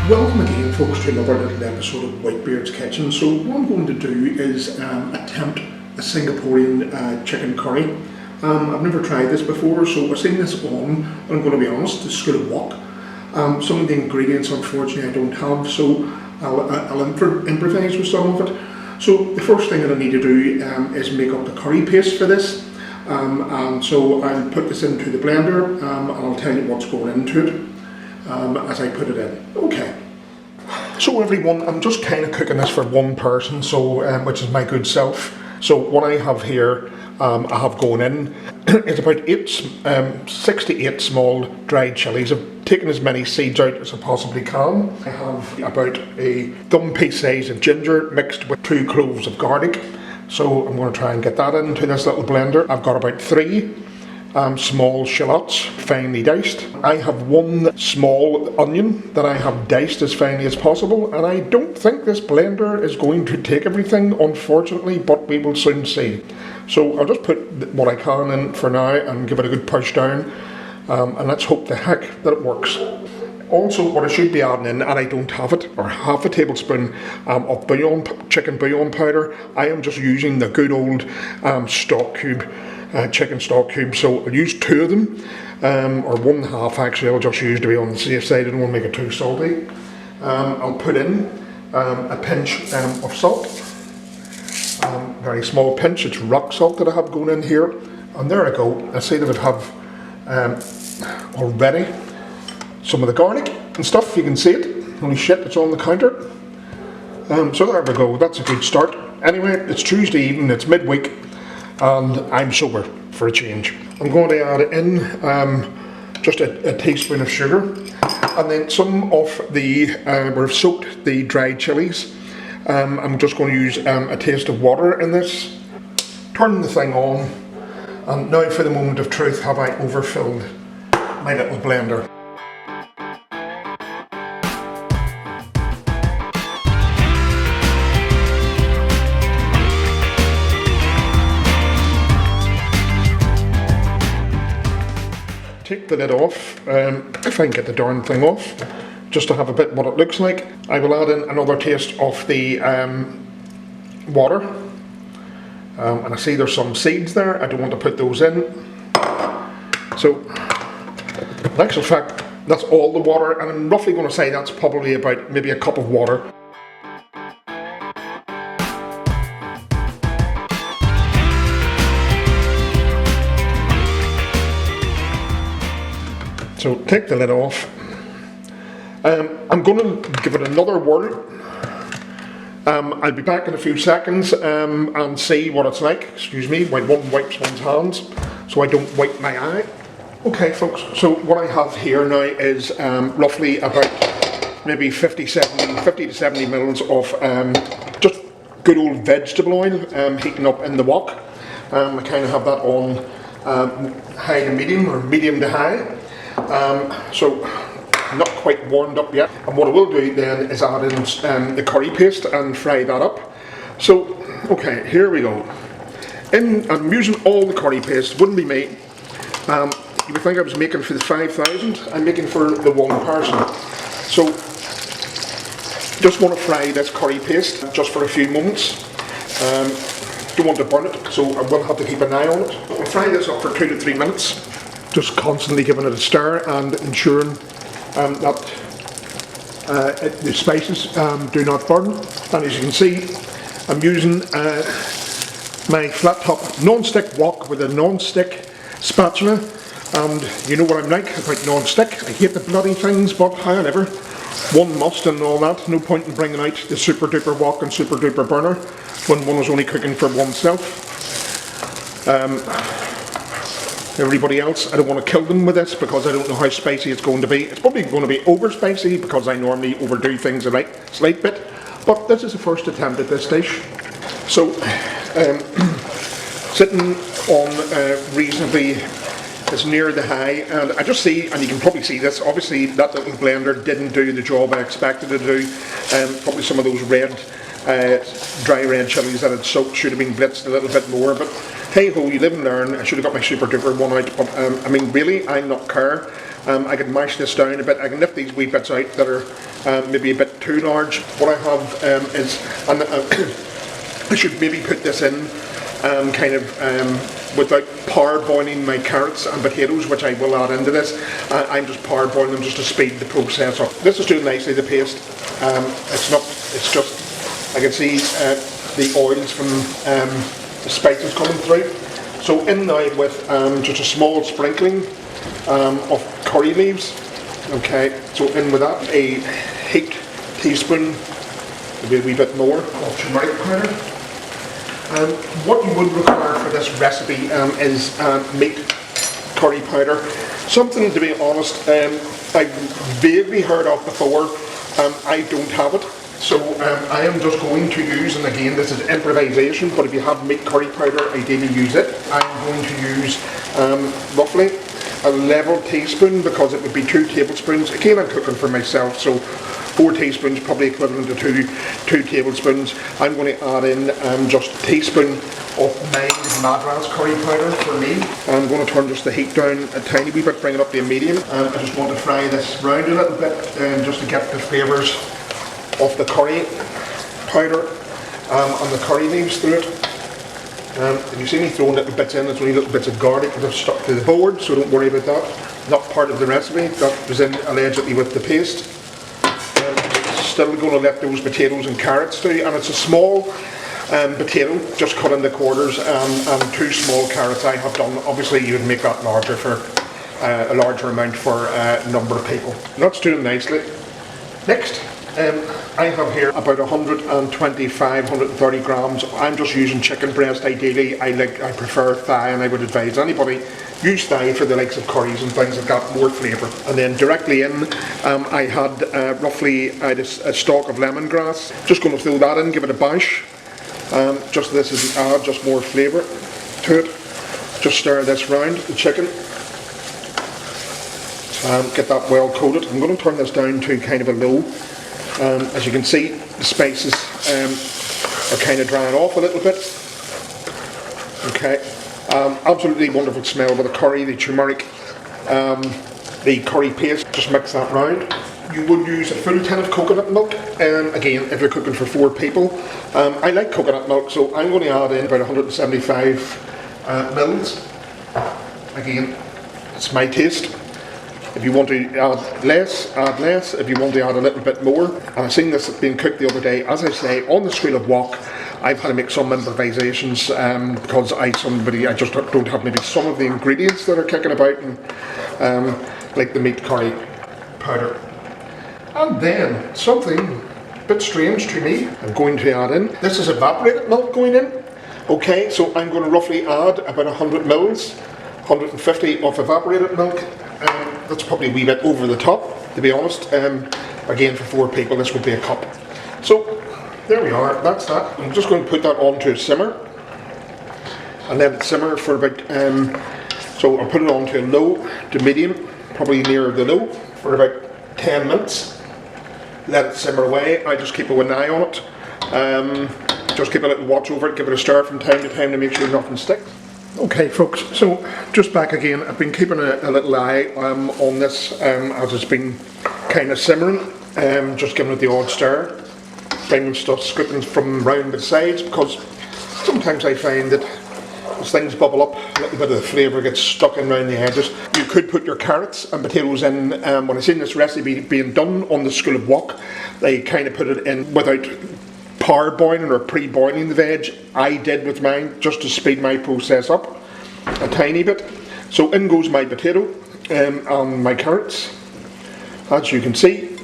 Welcome again folks to another little episode of Whitebeard's Kitchen. So what I'm going to do is attempt a Singaporean chicken curry. I've never tried this before, so I've seen this on, and I'm going to be honest, it's going to walk. Some of the ingredients unfortunately I don't have, so I'll improvise with some of it. So the first thing that I need to do is make up the curry paste for this. And so I'll put this into the blender and I'll tell you what's going into it as I put it in. Okay. So everyone, I'm just kind of cooking this for one person, so which is my good self. So what I have here, I have going in, is about 6 to 8 small dried chilies. I've taken as many seeds out as I possibly can. I have about a thumb piece size of ginger mixed with 2 cloves of garlic. So I'm going to try and get that into this little blender. I've got about 3 small shallots, finely diced. I have 1 small onion that I have diced as finely as possible, and I don't think this blender is going to take everything, unfortunately, but we will soon see. So I'll just put what I can in for now and give it a good push down, and let's hope the heck that it works. Also, what I should be adding in, and I don't have it, or half a tablespoon of chicken bouillon powder. I am just using the good old stock cube, chicken stock cube. So I'll use 2 of them, or 1.5 actually. I'll just use to be on the safe side. I don't want to make it too salty. I'll put in a pinch of salt, very small pinch. It's rock salt that I have going in here, and there I go. I see that I have already some of the garlic and stuff. You can see it. Holy shit, it's on the counter. So there we go. That's a good start. Anyway, it's Tuesday evening. It's midweek, and I'm sober for a change. I'm going to add in just a teaspoon of sugar, and then some of the where I've soaked the dried chilies. I'm just going to use a taste of water in this. Turn the thing on, and now for the moment of truth, have I overfilled my little blender. Take the lid off, if I can get the darn thing off, just to have a bit what it looks like. I will add in another taste of the water, and I see there's some seeds there. I don't want to put those in. So, in actual fact, that's all the water, and I'm roughly going to say that's probably about maybe a cup of water. So take the lid off. I'm going to give it another whirl. I'll be back in a few seconds and see what it's like. Excuse me, while one wipes one's hands so I don't wipe my eye. Okay folks, so what I have here now is roughly about maybe 50 to 70 mils of just good old vegetable oil heating up in the wok. I kind of have that on high to medium, or medium to high. So not quite warmed up yet, and what I will do then is add in the curry paste and fry that up. So okay, here we go. I'm using all the curry paste. Wouldn't be me. You would think I was making for the 5,000. I'm making for the 1 person. So just want to fry this curry paste just for a few moments. Don't want to burn it, so I will have to keep an eye on it. I'll fry this up for 2 to 3 minutes. Just constantly giving it a stir and ensuring that the spices do not burn. And as you can see, I'm using my flat top non-stick wok with a non-stick spatula, and you know what I'm like about non-stick. I hate the bloody things, but however, one must and all that. No point in bringing out the super duper wok and super duper burner when one is only cooking for oneself. Everybody else, I don't want to kill them with this because I don't know how spicy it's going to be. It's probably going to be over spicy because I normally overdo things a slight bit, but this is the first attempt at this dish. So sitting on reasonably as near the high, and I just see, and you can probably see this, obviously that little blender didn't do the job I expected it to do. Probably some of those dry red chilies that had soaked should have been blitzed a little bit more, but hey ho, you live and learn. I should have got my super duper one out, but I mean really, I'm not care. I can mash this down a bit. I can lift these wee bits out that are maybe a bit too large. What I have is, and I should maybe put this in without parboiling my carrots and potatoes, which I will add into this. I'm just parboiling them just to speed the process up. This is doing nicely, the paste. It's just, I can see the oils from the spices coming through. So in now with just a small sprinkling of curry leaves. Okay, so in with that, a heaped teaspoon, maybe a wee bit more, of turmeric powder. What you would require for this recipe is meat curry powder. Something, to be honest, I've vaguely heard of before. I don't have it, so I am just going to use, and again this is improvisation, but if you have meat curry powder, ideally use it. I'm going to use roughly a level teaspoon, because it would be 2 tablespoons. Again, I'm cooking for myself, so 4 teaspoons, probably equivalent to 2 tablespoons. I'm going to add in just a teaspoon of mild Madras curry powder for me. I'm going to turn just the heat down a tiny wee bit, bring it up to a medium. I just want to fry this round a little bit, just to get the flavours of the curry powder and the curry leaves through it. If you see me throwing little bits in, it's only little bits of garlic that have stuck to the board, so don't worry about that. Not part of the recipe, that was in allegedly with the paste. Still going to let those potatoes and carrots do, and it's a small potato, just cut into quarters, and 2 small carrots I have done. Obviously you would make that larger for a larger amount for a number of people. That's doing nicely. Next, I have here about 125, 130 grams. I'm just using chicken breast ideally. I prefer thigh, and I would advise anybody use thigh for the likes of curries and things that got more flavour. And then directly in, I had roughly a stalk of lemongrass. Just going to throw that in, give it a bash. Just this is add just more flavour to it. Just stir this round the chicken. Get that well coated. I'm going to turn this down to kind of a low. As you can see, the spices are kind of drying off a little bit. Okay, absolutely wonderful smell with the curry, the turmeric, the curry paste. Just mix that round. You would use a full tin of coconut milk, again if you're cooking for 4 people. I like coconut milk, so I'm going to add in about 175 mils. Again, it's my taste. If you want to add less, add less. If you want to add a little bit more. And I've seen this being cooked the other day. As I say, on the School of Wok, I've had to make some improvisations because I just don't have maybe some of the ingredients that are kicking about, and like the meat curry powder. And then something a bit strange to me, I'm going to add in. This is evaporated milk going in. Okay, so I'm going to roughly add about 100 mils, 150 of evaporated milk. That's probably a wee bit over the top, to be honest. Again, for 4 people, this would be a cup. So there we are, that's that. I'm just going to put that on to a simmer, and let it simmer for about, so I'll put it on to a low to medium, probably near the low, for about 10 minutes. Let it simmer away. I just keep an eye on it. Just keep a little watch over it, give it a stir from time to time to make sure nothing sticks. Okay folks, so just back again. I've been keeping a little eye on this as it's been kind of simmering, just giving it the odd stir, bringing stuff, scooping from round the sides, because sometimes I find that as things bubble up, a little bit of the flavour gets stuck in around the edges. You could put your carrots and potatoes in. When I seen this recipe being done on the School of Wok, they kind of put it in without parboiling or pre-boiling the veg. I did with mine just to speed my process up a tiny bit. So in goes my potato and my carrots. As you can see,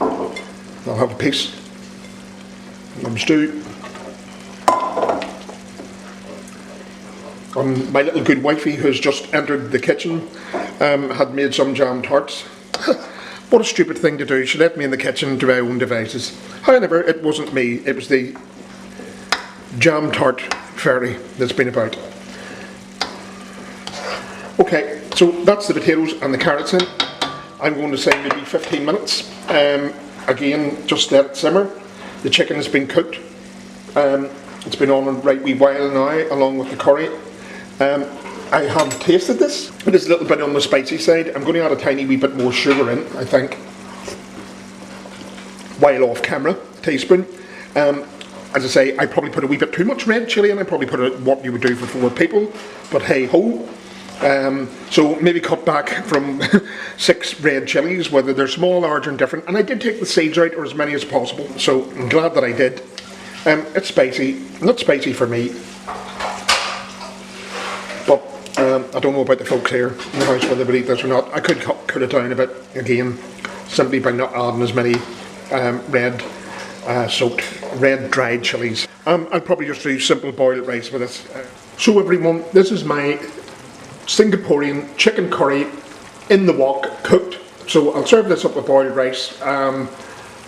I'll have a piece of stew. My little good wifey, who's just entered the kitchen, had made some jam tarts. What a stupid thing to do. She left me in the kitchen to my own devices. However, it wasn't me, it was the jam tart fairy that's been about. Okay, so that's the potatoes and the carrots in. I'm going to say maybe 15 minutes. Again, just let it simmer. The chicken has been cooked. It's been on a right wee while now, along with the curry. I have tasted this. It is a little bit on the spicy side. I'm going to add a tiny wee bit more sugar in, I think, while off camera, teaspoon. As I say, I probably put a wee bit too much red chilli in. I probably put what you would do for 4 people, but hey ho. So maybe cut back from 6 red chillies, whether they're small, large and different. And I did take the seeds out, or as many as possible, so I'm glad that I did. It's spicy, not spicy for me, but I don't know about the folks here in the house whether they would eat this or not. I could cut it down a bit again, simply by not adding as many soaked red dried chilies. I'll probably just do simple boiled rice with this. So everyone, this is my Singaporean chicken curry in the wok, cooked. So I'll serve this up with boiled rice, and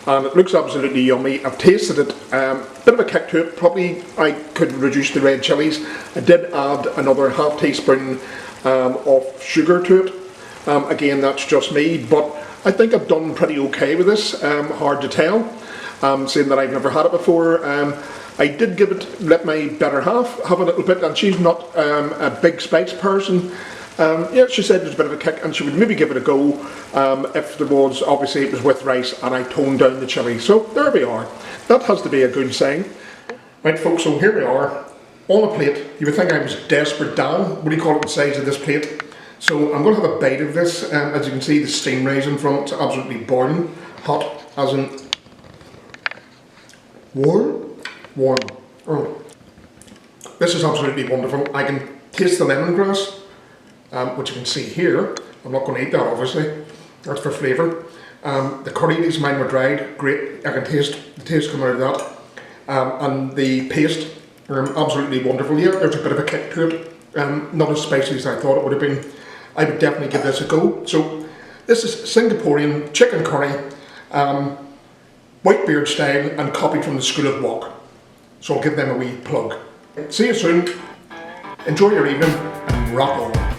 it looks absolutely yummy. I've tasted it, bit of a kick to it. Probably I could reduce the red chilies. I did add another half teaspoon of sugar to it. Again, that's just me, but I think I've done pretty okay with this. Hard to tell, seeing that I've never had it before. I did let my better half have a little bit, and she's not a big spice person. Yeah, she said there's a bit of a kick, and she would maybe give it a go if there was, obviously it was with rice, and I toned down the chilli. So there we are. That has to be a good sign. Right folks, so here we are, on a plate. You would think I was desperate Dan. What do you call it, the size of this plate? So I'm going to have a bite of this. As you can see, the steam rising from it, it's absolutely boiling. Hot, as in warm. Oh. This is absolutely wonderful. I can taste the lemongrass, which you can see here. I'm not going to eat that, obviously. That's for flavour. The curry leaves, mine were dried. Great. I can taste the taste coming out of that. And the paste, absolutely wonderful. Yeah, there's a bit of a kick to it. Not as spicy as I thought it would have been. I would definitely give this a go. So this is Singaporean chicken curry, Whitebeard style, and copied from the School of Wok. So I'll give them a wee plug. See you soon. Enjoy your evening and rock on.